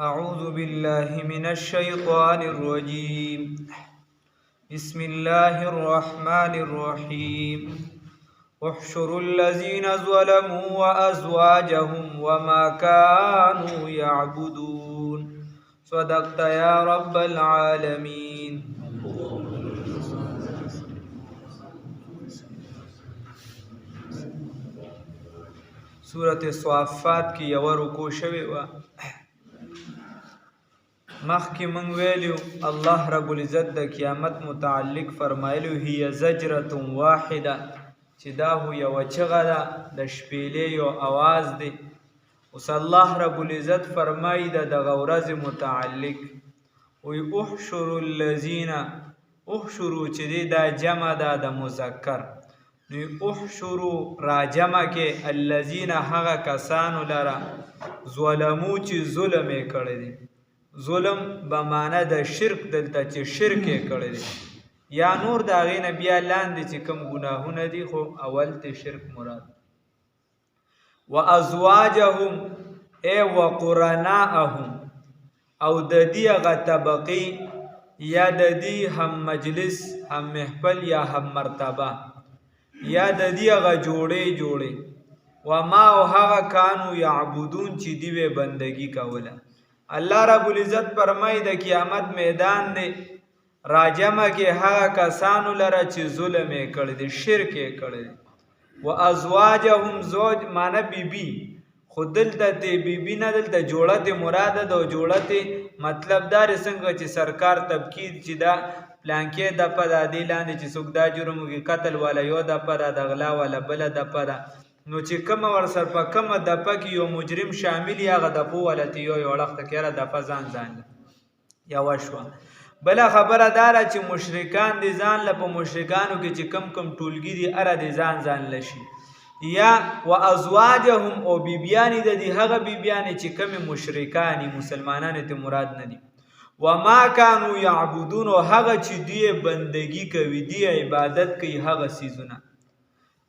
أعوذ بالله من الشيطان الرجيم. بسم الله الرحمن الرحيم. احشروا الذين ظلموا وأزواجهم وما كانوا يعبدون. صدقت يا رب العالمين. سورة صافات کی یو رکو شوی و مخکې مونږ ویلو الله رب العزت د قیامت متعلق فرمایلو هي زجرة واحده چې دا هو یو چغه ده د شپېلې یو आवाज دی. اوس الله رب العزت فرمایي د دغه ورځې متعلق وی احشروا الذین احشروا چې دی دا جمع ده د مذکر نو احشروا را جمع کې الذین هغه کسانو لره ظلمو چې ظلم یې کړی دی. ظلم به معنا د شرک دلته چې شرک یې کړی دی یا نور د هغې نه بیا لاندې چې کوم ګناهونه دي خو اول ته شرک مراد. و ازواجهم ای و قرناءهم او د دې هغه طبقې یا د دې هم مجلس هم محفل یا هم مرتبه یا د دې هغه جوړې و ما او هغه کانو یعبدون چې دوی بندگی کوله. الله رب العزت فرمای د قیامت میدان دی راجمه کې هغه کسانو لره چې ظلم یې کړی دی شرک یې کړی دی. و ازواجهم زوج معنی بیبي خو دلته د بیبي نه دلته جوړه مراد ده. جوړه مطلب دا څنګه چې سرکار تبکید چې دا پلانکې دپه دا دی لاندې چې څوک دا جرم وکړي قتل والا یو دپه ده د غلا والا بله دپه ده نو چې کومه ورسره په کومه دپه کې یو مجرم شامل یې هغه دپو والا ته یو اړخته کې یاره دپه ځان یوه شوه. بله خبره دا ده چې مشرکان دي ځان له په مشرکانو کې چې کم ټولګي دي هره دې ځان لشي یا و ازواجهم او بیبیانې د دې هغه بیبیانې چې کمې مشرکانې مسلمانانې ته مراد نه دي. و ما کانو یعبدون او هغه چې دوی بندگی کوي دوی عبادت کوي هغه څیزونه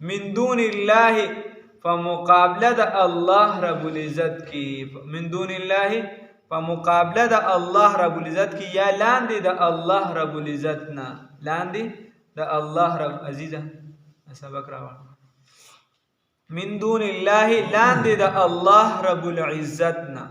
من دون الله فمقابله د الله رب العزت کی من دون الله فمقابله د الله رب العزت کی یا لاندې د الله رب العزت نه لاندې د الله رب عزیزه سبق راوړ من دون الله لاندې د الله رب العزت نه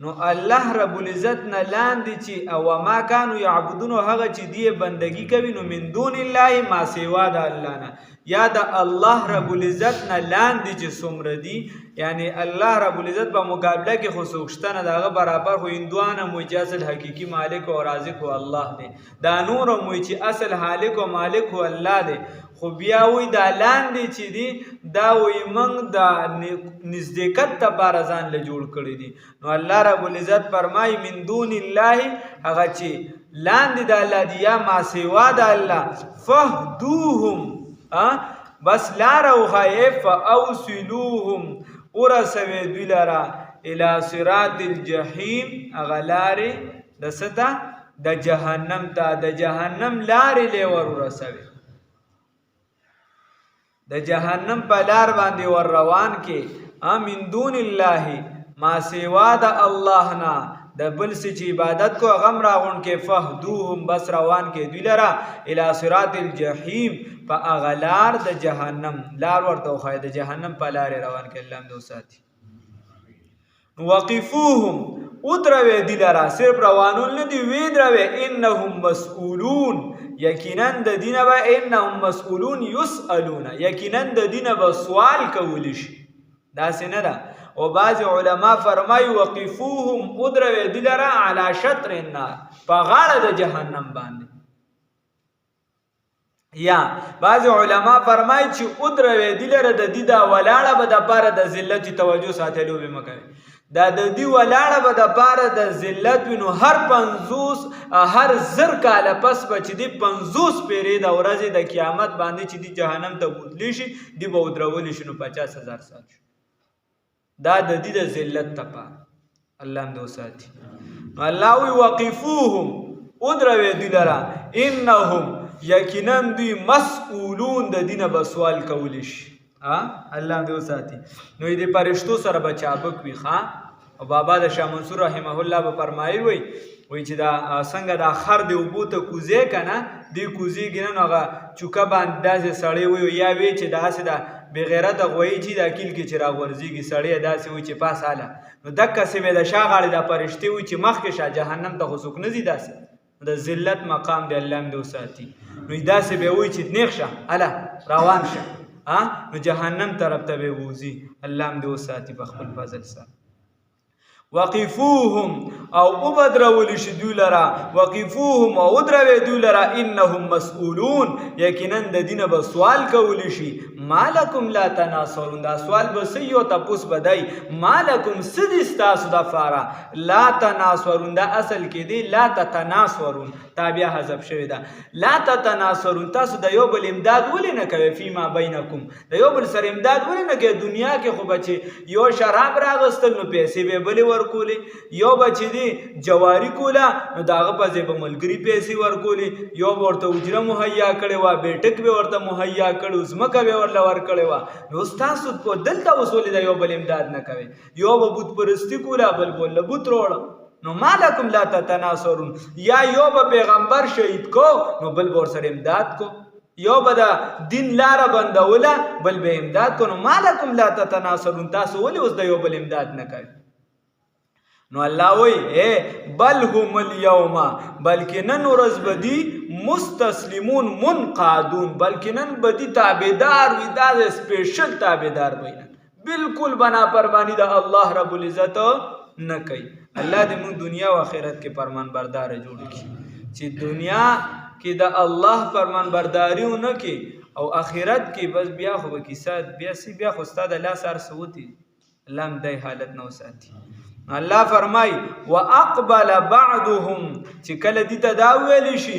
نو الله رب العزت نه لاندې چې او ما کانو یعبدون هغه چې دی بندگی کوي نو من دون الله ما سوا د الله نه یا د الله رب العزت نه لاندې چې څومره دي یعنی الله رب العزت په مقابله کې خو څوک شته نه د هغه برابر خو هندوان هم وایي چې اصل حقیقي مالک او رازق الله دی. دا نور هم وایي چې اصل خالق او مالک هو الله دی خو بیا وایي دا لاندې چې دي دا وایي موږ د نزدېکت دپاره ځان له جوړ کړي دي. نو الله رب العزت فرمایي من دون الله هغه چې لاندې د الله دی یا ما سوا د الله فهدوهم بس لاره وښایې فاوصلوهم ورسوي دوی لره الى صراط الجحیم هغه لارې د څه ته د جهنم ته د جهنم لارې لی ور ورسوي د جهنم په لار باندې ور روان کې من دون الله ما سوا د الله نه د بل څه چې عبادت کو غم راغون کې فهدوهم بس روان کې دوی لره الى صراط الجحیم په هغه لار د جهنم لار ورته وښایي د جهنم په لارې روان کې الله دې وساتي. وقفوهم ودروي دوی لره صرف روانون نه دي وی دروي انهم مسئولون یقینا د دینه به انهم مسئولون یسألون یقینا د دینه به سوال کولی شي داسې نه ده. او بعض علما فرمایي وقفوهم ودروي دوی لره علی شطر النار په غاړه د جهنم باندې یا بعض علما فرمایي چې ودروي دوی لره د دې دا ولاړه به دپاره د ذلت توجه ساتلو به مه کوي دا د دې ولاړه به دپاره د ذلت وي نو هر زر کاله پس به چې دي 50 پیرې د ورځې د قیامت باندې چې دي جهنم ته بوتلی شي دي به ودرولی شي نو 50,000 سال شي دا د دې د ذلت دپاره الله هم دې وساتي. نو الله وی وقفوهم ودروي دوی لره انهم یقینا دوی مسئولون د دینه به سوال کولی شي الله دې وساتي. نو دې پرشتو سره به چابک وي ښه او بابا د شاه منصور رحمه الله به فرمایي وای چې دا څنګه دا خر دی اوبو ته کوزې که نه دی کوزېږي نه نو هغه چوکه باندې داسې سړی وي یا وی چې داسې دا بېغیرته غویي چې دا کیل کې چې راغورځېږي سړی داسې وي چې پاس حاله نو دقسې به د شا غاړې دا فرشتې وي چې مخکې شه جهنم ته خو څوک نه ځي داسې د ذلت مقام دی الله هم دې وساتي نو داسې به وایي چې نیغ شه هله روان شه نو جهنم طرف ته به ووځي الله هم دې وساتي په خپل فضل سره وقفوهم او ابدرول شي دوی لرا وقفوهم او ادروي دوی لرا انهم مسئولون یقینا د دینه به سوال کول شي مالکم لا تناصرون دا سوال به سيو تاسو بدای مالکم سدستا سودا فارا لا تناصرون دا اصل کې دی لا تتناصرون تابع حذف شوی دا لا تتناصرون تاسو د یو بل امداد ولې نه کوي فيما بینکم د یو بل سره امداد ولې نه کوي دنیا کې خو بچي یو شراب راغستل نو پیسې به بلې ورکولې یو بچی دی جواری کولا نو داغه په ځای به ملګری پیسې ورکولې یو ورته اجره مهیا کړې وه بیټک به ورته مهیا کړو ځمکه به ورله ورکړې وه نو ستاسو په دلته اوس ولې د یو بل امداد نه کوئ یو به بت پرستي کوله بل به له بت روړه نو مالکم لا تتناصرون یا یو به پیغمبر شهید کو نو بل به ورسره امداد کو یو به د دین لاره بندوله بل به امداد کو نو مالکم لا تتناصرون تاسو ولې اوس د یو بل امداد نه کوئ نو الله وی بل هم اليوم بلکې نن ورځ بدی مستسلمون منقادون بلکې نن بدی تابعدار وي دا سپیشل تابعدار وي بالکل بنا پرمانی د الله رب العزت نه کوي الله دې موږ دنیا او آخرت کې فرمان بردار جوړ کړي چې دنیا کې د الله فرمان برداری نه کوي او آخرت کې بس بیا خو کیسه بیا خو استاد الله سره سوتی الله هم دې حالت نه وساتي الله فرمای واقبل بعضهم چې کله دې ته دا ویل شي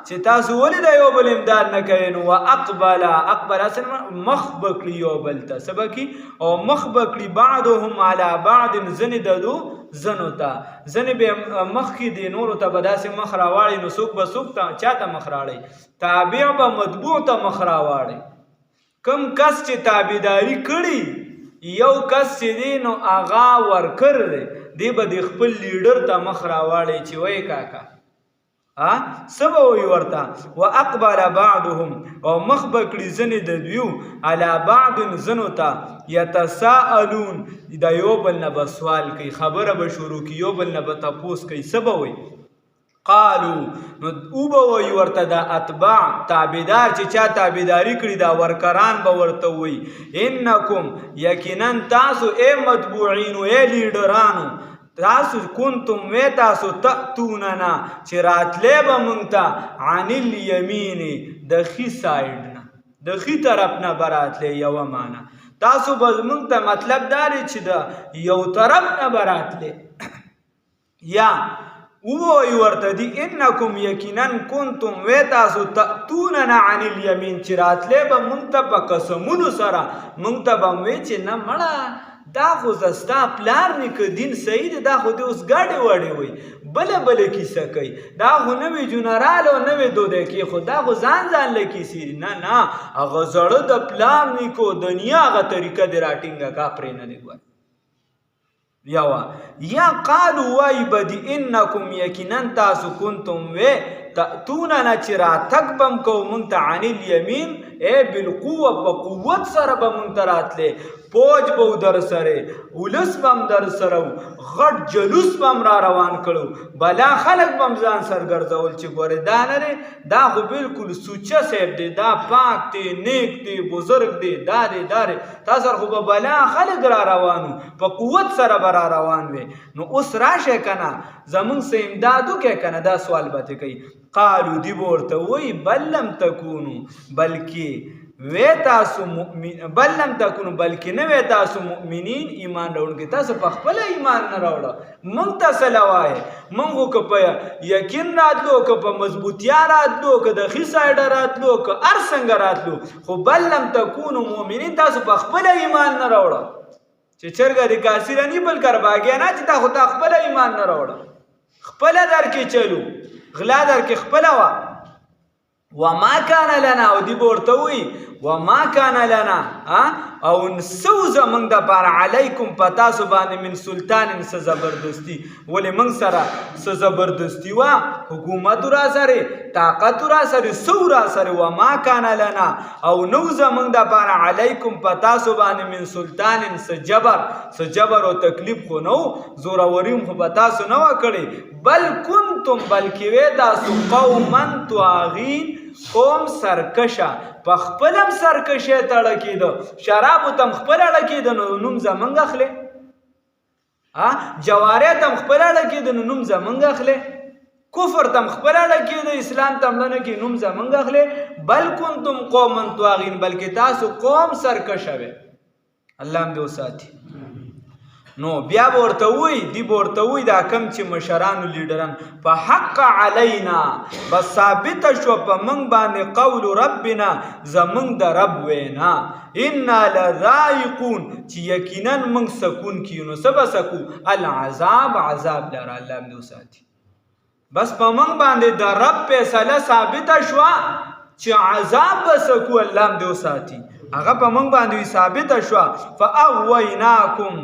چې تاسو ولې د یو بل امداد نه کوئ نو واقبل اصل مخ بکړي یو بل ته سبکی او مخ بکړي بعضهم على بعض زنه ددو زنو ته زنه به مخ کې دی نور ته بداسه مخ راواړي نو څوک به څوک ته چاته مخ راړي تابع به مطبوع ته مخ راواړي کم کس چې تابعداري کړي یو کس چې دی نو آغا ورکر دی به د خپل لیډر ته مخ راواړی چې وای کاکا سبا وی ورته واقبل بعضهم او مخ بکړي ځنې د دویو علی بعض ځنو ته یتساءلون د یو بل نه به سوال کوي خبره به شروع کوي یو بل نه به تپوس کوي سبا وی قالو نو او به وی ورته دا اتباع تابعدار چې چا تابعداري کړي دا ورکران به ورته وی انکم یقینا تاسو متبوعین لیډرانو تاسو کنتم تاسو تأتوننا چې راتلې به مونږ ته عن الیمین د خي سایډ نه د خي طرف نه براتلې یو معنا تاسو به مونږ ته مطلب داري چې د یو طرف نه براتلې یا وی ورته دی انکم یقینا کنتم تاسو تأتوننا عن الیمین چې راتلې به مونږ ته په قسمونو سره مونږ ته به وی چې نه مړه دا خو زستا پلار نیکه دین صحیح دی دا خو دې اوس ګاډې واډې وي بله کیسه کوي دا خو نوې جنرال او نوې دوده کې خو دا خو ځان له کیسې نه هغه زړه د پلار نیکو دنیا هغه طریقه دې راټینګه کا پرې نه دی ګوره یا قالو وای بدی انکم یقینا تاسو کنتم تأتوننا چې راتګ بم کو مونږ ته عن الیمین بالقوه په قوت سره به مونږ ته راتلې پوج به در سره ولس بم در سره غټ جلوس بم را روان کړو بلا خلق بم ځان سرګرځول چې ګوره دا نه دا خو بالکل سوچه صاحب دی دا پاک دی نیک دی بزرگ دی داره تاسو خو به بلا خلق را روانو په قوت سره را روان وي نو اوس راشه کنه زمون سه امدادو کې کنه دا سوال به کوي قالو دی ورته وای بل لم تکونو بلکې تاسو مؤمن بل لم تکونو بلکې نه تاسو مؤمنین ایمان راوړونکي تاسو په خپل ایمان نه راوړه مونږ تاسو لوای مونږ کو په یقین راتلو کو په مضبوطیا راتلو کو د خي سایډ راتلو کو ار څنګه راتلو خو بل لم تکونو مؤمنین تاسو په خپل ایمان نه راوړه چې چرګه د کاسیرانی بل کر باګیا نه چې تا خو تا خپل ایمان نه راوړه خپل در کې چلو غلا در کې خپل وا وما کان لنا او دی ورته وی وما کان لنا او سو زمنګ د بار علیکم پتا سو باندې من سلطان س زبردستی ولی من سره س زبردستی وا حکومت را سره طاقت را سره سو را سره وما کان لنا او نو زمنګ د بار علیکم پتا سو باندې من سلطان س جبر او تکلیف خو نو زور وریم خو پتا سو نو کړي بل کنتم بلکی وې تاسو قومن طاغین قوم سرکشه په خپلم سرکشه تړه کېدو شرابو تم خپل اړه کېده نو نوم زمونږ اخلي جوارې تم خپل اړه کېده نو نوم زمونږ اخلي کفر تم خپل اړه کېده اسلام تم نه کې نوم زمونږ اخلي بل کنتم قوما طاغین بلکې تاسو قوم سرکشه وي الله هم دې وساتي نو بیا ورته وی دی ورته وی دا کم چې مشرانو لیډران په حق علینا بس ثابت شو په موږ باندې قول ربنا زمونږ د رب وینا انا لذائقون چې یقینا موږ سکون کیو نو سبا سکو العذاب عذاب لره الله دې وساتي بس په موږ باندې د رب فیصله ثابت شو چې عذاب بسکو الله دې وساتي هغه په موږ باندې ثابت شو فاغویناکم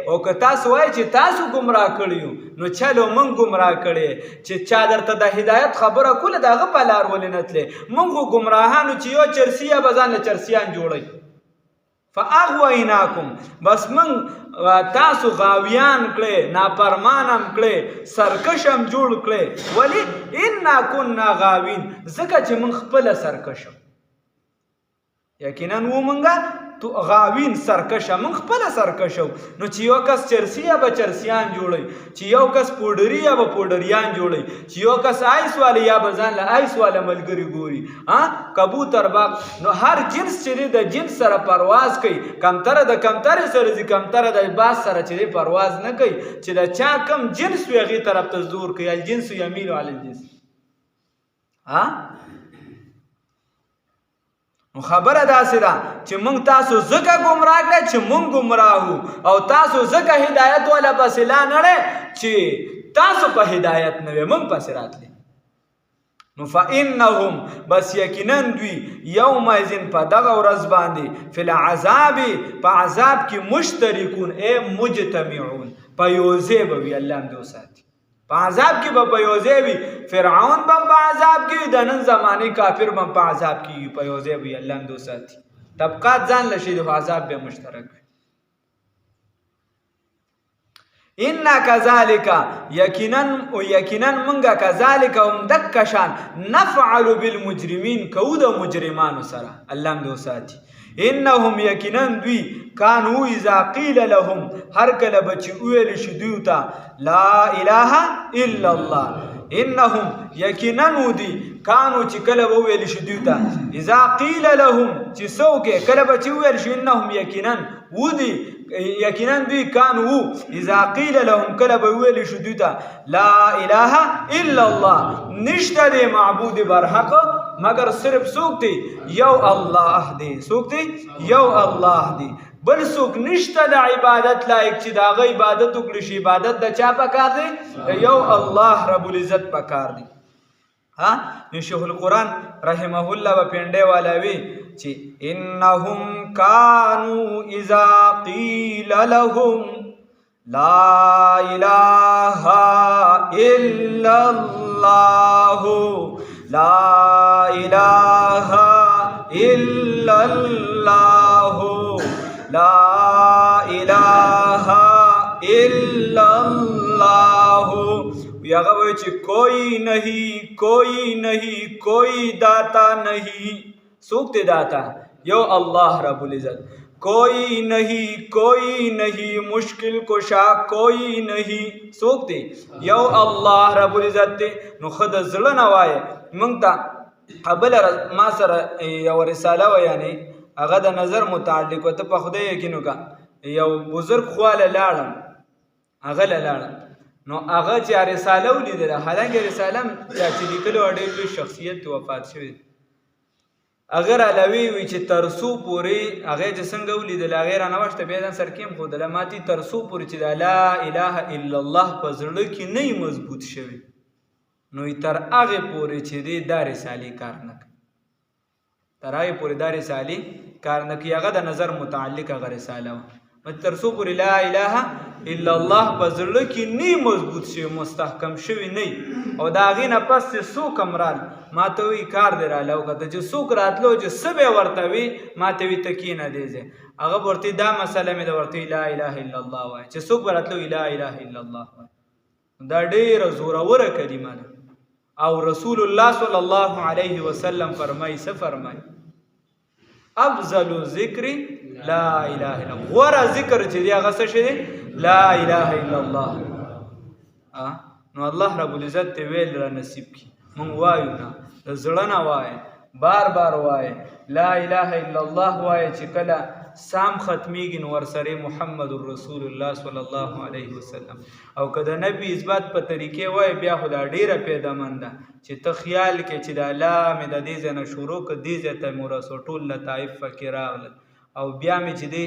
او که تاسو وای چې تاسو گمراه کړیو نو چلو موږ گمراه کړي چې چا درته د هدایت خبره کوله دغه په لار ولنتلې موږ گمراهانو چې یو چرسیه بزان چرسیان جوړي فاغویناکم بس موږ تاسو غاویان کړي نافرمانم کړي سرکشم جوړ کړي ولی انا كنا غاوین ځکه چې موږ خپل سرکشم یقینا و مونږه تو غاوین سرکشه مونږ خپل سرکشو نو چې یو کس چرسی یا به چرسیان جوړي چې یو کس پوډری یا به پوډریان جوړي چې یو کس آیس والی یا به ځان له آیس والا ملګری ګوري کبوتر باغ نو هر جنس چې د جنس سره پرواز کوي کمتره د کمتره سره ځي کمتره د باز سره چې پرواز نه کوي چې د چا کم جنس وي هغې طرف ته زور کوي الجنس یمیل علی الجنس نو خبره داسې ده چې موږ تاسو ځکه ګمراه کړئ چې موږ ګمراه او تاسو ځکه هدایت والا پسې لا نړئ چې تاسو په هدایت نه وئ موږ پسې راتلئ نو فإنهم بس یقینا دوی یومئذ په دغه ورځ باندې فی العذاب په عذاب کې مشترکون مجتمعون په یو ځای به وي الله دې وساتي په عذاب کې به په یو ځای وي فرعون به په عذاب کې وي د نن زمانې کافر به په عذاب کې وي په یو ځای وي الله دې وساتي طبقات ځان له شي د عذاب به مشترک وي انا کذالک یقینا منګه کذالک هم دکشان نفعل بالمجرمین کو د مجرمانو سره الله دې وساتي انهم یقینا دوی کانو اذا قیل لهم هر کله بچ ویل شي دوی ته لا اله الا الله انهم یقینا دوی کانو چې کله ویل شي دوی ته اذا قیل لهم چې څوک کله بچ ویل شي انهم یقینا ودی یقینا دوی کانو اذا قیل لهم کله ویل شي دوی ته لا اله الا الله نشته د معبود برحق مگر صرف څوک دی یو الله دی څوک دی یو الله دی بل څوک نشته د عبادت لایق چې دا غي عبادت وکړي شي عبادت د چا پکار دی یو الله رب العزت پکار دی نو شیخ القرآن رحمه الله و پنده والا وی چې انهم کانوا اذا قیل لهم لا اله الا الله لا اله الا الله لا اله الا الله یاغه وای چې کوئی نہیں کوئی داتا نہیں څوک دی داتا یو الله رب العزت کوئی نہیں مشکل کشا کوئی نہیں څوک دی یو الله رب العزت دی نو خود زړه نه وای مونږ ته قبل ما سره یو رساله و یعنی هغه د نظر متعلق وته په خدای یقین وکړه یو بزرگ خواله لاړم هغه لاړم نو هغه چې رساله ولیدله حالانکه رساله چې لیکلو ډېر لوی شخصیت وفات شوی اگر علوی وی چې ترسو پوری هغه چې څنګه ولیدله هغه را نوښته بیا ځان سرکیم خودله ماتي ترسو پوری چې لا اله الا الله په زړه کې نه مضبوط شوی نو تر هغې پورې چې دی دا رسالې کار نه کوي، تر هغې پورې دا رسالې کار نه کوي. هغه د نظر متعلق هغه رساله وه. تر څو پورې لا اله الا الله په زړه کې نه مضبوط شوي، مستحکم شوي نه او د هغې نه پس چې څوک هم رال ما ته وایي کار دی راله وکړه، چې څوک راتلو چې څه به یې ورته وي ما ته وي ته کښېنه دی ځای، هغه به ورته دا مسله مې ده ورته لا اله الا الله وایي، چې څوک به راتلو لا اله الا الله وایي. دا ډېره زوروره کلمه ده. او رسول الله صلی الله علیه وسلم فرمایي څه فرمایي؟ افضل ذکر لا اله الا الله. غوره ذکر چې دی هغه څه شی دی؟ لا اله الا الله. نو الله رب العزت ته ویل را نصیب کړي، موږ وایو نه، د زړه نه وایه، بار بار وایه لا اله الا الله وایه. چې کله سام ختمیږي نو ورسره محمد رسول الله صلی الله علیه وسلم. او که د نبی اثبات په طریقې وایي بیا خو دا ډېره پیدامن ده چې ته خیال کې چې دا لا مې د دې ځای نه شروع که دې ځای ته مې ورسو ټول لطایف پکې راغلل او بیا مې چې دی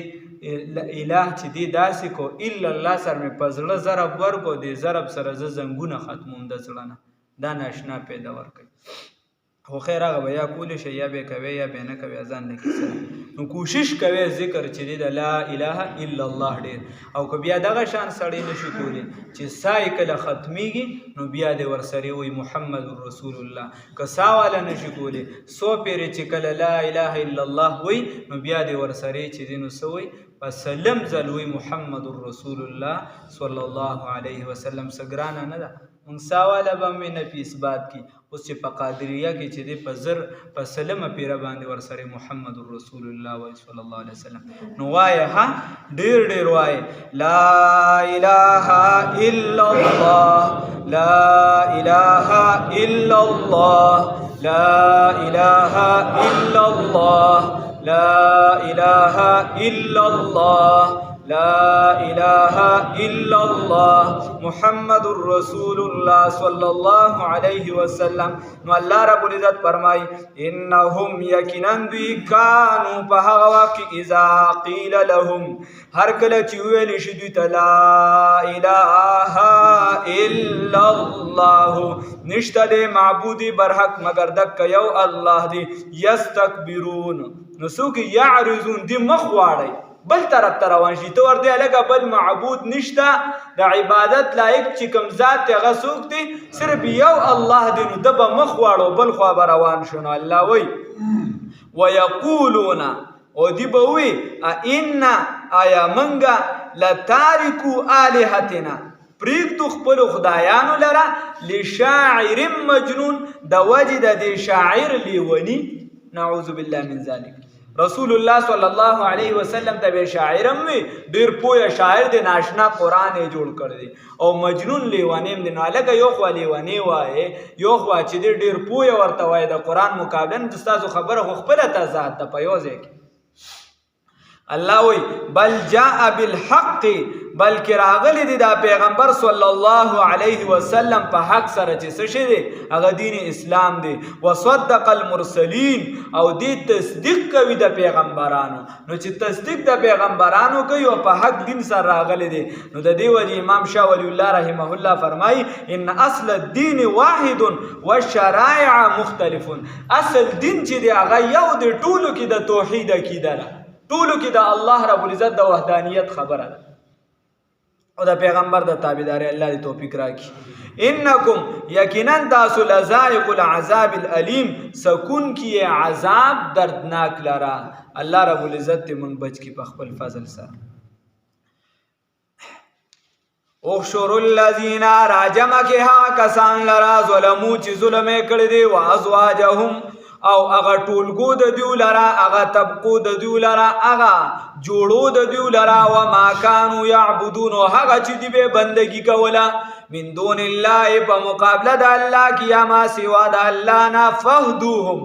اله چې دی داسې کو الا الله سره مې په زړه ضرب ورکو، دې ضرب سره زه زنګونه ختموم د زړه نه، دا ناشنا پیدا ورکوي. خو خیر هغه به یا کولی شي یا به کوي یا به نه کوي، ځان نه کیسه. نو کوشش کوي ذکر چې دی د لا اله الا الله ډېر. او که بیا دغه شان سړی نشي کولی چې ساه کله ختمیږي نو بیا دې ورسره وایي محمد رسول الله. که ساه والا نشي کولی څو پیرې چې کله لا اله الا الله وایي نو بیا دې ورسره چې دی نو څه وایي په سلم ځل وایي محمد رسول الله صلی الله علیه وسلم. څه ګرانه نه ده. موږ ساه والا به مې نه په اثبات کي، اوس چې په قادریه کې چې دی په زر په سلمه پیره باندې ورسره محمد رسول الله وایي صلی الله علیه وسلم. نو وایه ها ډېر ډېر وایه لا اله الا الله لا اله الا الله لا اله الا الله لا اله الا الله لا اله الا الله محمد رسول الله صلی الله علیه وسلم. نو الله رب العزت فرمای انهم یقینا دوی کانوا په هغه وخت اذا قیل لهم هر کله چې ویل شي دوی ته لا اله الا الله نشته د معبود برحق مگر دک یو الله دی یستكبرون نو څوک یعرضون دی مخ واړی بل طرف ته روان شي ته ورته لکه بل معبود نشته د عبادت لایق چې کوم ذات هغه څوک دی صرف یو الله دی نو د به مخ واړو بل خوا به روان شو. نو الله وایي ویقولون او دی به وایي ائنا آیا منګه لتارکو آلهتنا پریږدو خپلو خدایانو لره لشاعر مجنون د وجې د دې شاعر لیوني نعوذ بالله من ذلک. رسول الله صلی الله علیه وسلم ته به شاعر هم وي ډېر پوهه شاعر دی ناشنا قرآن یې جوړ کړی دی او مجنون لیونی هم دی. نو هلکه یو خوا لیونی وایې یو خوا چې دی ډېر پوهه ورته وایي د قرآن مقابله د ستاسو خبره خو خپله تضاد ده په یو ځای کې. الله وی بل جاء بالحق بلکې راغلی دی دا پیغمبر صلی الله علیه وسلم په حق سره چې څه شی دی هغه دین اسلام دی وصدق المرسلین او دی تصدیق کوي د پیغمبرانو. نو چې تصدیق د پیغمبرانو کوي او په حق دین سره راغلی دی نو د دې وجې امام شاه ولی الله رحمه الله فرمایي ان اصل الدین واحد والشرائع مختلف. اصل دین چې دی هغه یو دی ټولو کې د توحید عقیده ده ټولو کې د الله رب العزت د وحدانیت خبره ده او د پیغمبر د تابعداري الله دې توفیق راکړي. انکم یقینا تاسو لذائق العذاب الالم سکون کی عذاب دردناک لرا. الله رب العزت دې مونږ بچ کی په خپل فضل سره. احشر الذین راجمع کې ها کسان لرا ظلمو چې ظلم کړی دی وازواجهم او هغه ټولګو د دیو لرا هغه طبقو د دیو لرا هغه جوړو د دیو لرا و ما کانوا یعبدون هغه چې دی به بندگی کوله من دون الله په مقابله د الله کې یا ما سوا د الله نه فهدوهم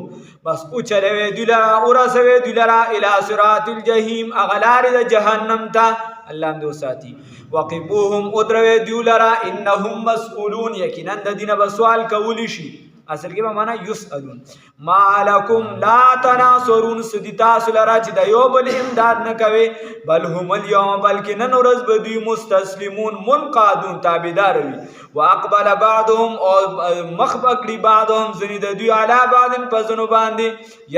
بس او چلوي دی لرا او رسوي دی لرا الی صراط الجحیم اغلار د جهنم ته الله دې ساتي. وقبوهم ادروي دی لرا انهم مسئولون یقینا د دینه به سوال کولی شي اصل کې به معنا یسالون ما لکم لا تناصرون سدی تاسو لرا چې د یو بل امداد نه کوي بل هم اليوم بلکې نن ورځ به دوی مستسلمون منقادون تابعدار وي واقبل بعضهم او مخبقلی بعضهم ځنې د دوی علی بعض په ځنو باندې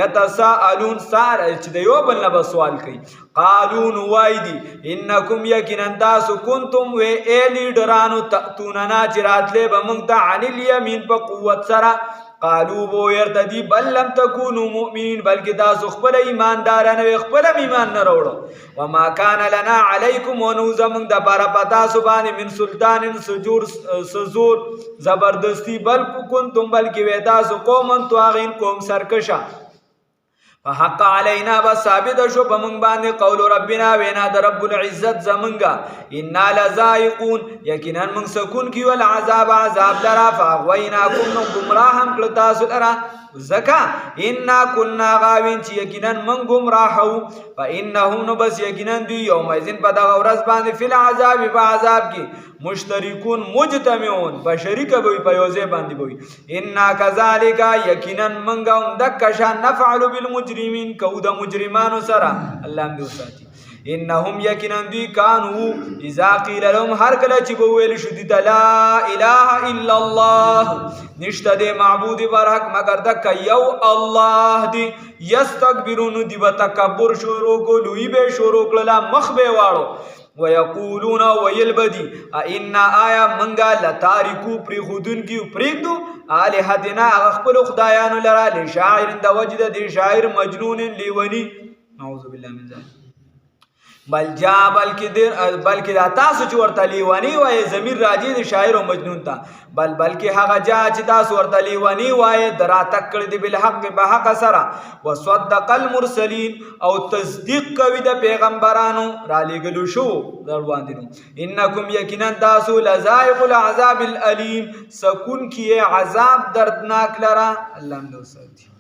یتساءلون سار چې د یو بل نه سوال کوي قالون وایدی انکم یقینا تاسو کنتم و ای لیډرانو تاتوننا چې راتلې به موږ ته عن الیمین په قوت سره قالو بو يرتدي بل لم تكونوا مؤمنين بلکې تاسو خپل ایماندارانه خپل ایمان نه وروړو وما كان لنا عليكم ونوزم د بار پتا سبحان من سلطان سزور زبردستی بل کنتم بلکې و تاسو قوم توغین قوم سرکشا فحق علينا بثابت شو پمنګ باندې قول ربنا وینا د رب العزت زمنګا انا لذائقون یقینا من سکون کی ول عذاب لرا فاغویناکم گمراهم کړه تاسو لرا زکا انا كنا غاوین چې یقینا من گمراهو فانهم بس یقینا دی یوم ازن په دغه ورځ باندې فل عذاب په عذاب کې مشترکون مجتمعون بشریک به په یوځه باندې وي انا كذلك یقینا منګم دکشا نفعل بالمجرمین کو د مجرمانو سره الله دې وساتي انهم یقینا دی کانو اذا قیل لهم هر کله چې به ویل شو دي لا اله الا الله نشته د معبود برحق مگر د یو الله دی یستكبرون دی بتکبر شروع کولوی به شروع کړه مخ به واړو ويقولون ويلبدي ان آیا منګه لتاریکو پری خودن کی پریدو الہدنا خپل خدایانو لرا لشاعر د وجد دی شاعر مجنون لیونی نعوذ بالله من ذلک بل جا بلکې دا تاسو چې ورته لیونی وای ضمیر راځي د شاعر او مجنون ته بلکې هغه جا چې تاسو ورته لیونی وای درا تکړه دی بل حق به حق سره وصدق المرسلین او تصدیق کوي د پیغمبرانو را لګلو شو در باندې انکم یقینا تاسو لذائق العذاب الالم سکون کی عذاب دردناک لرا الله دې وساتي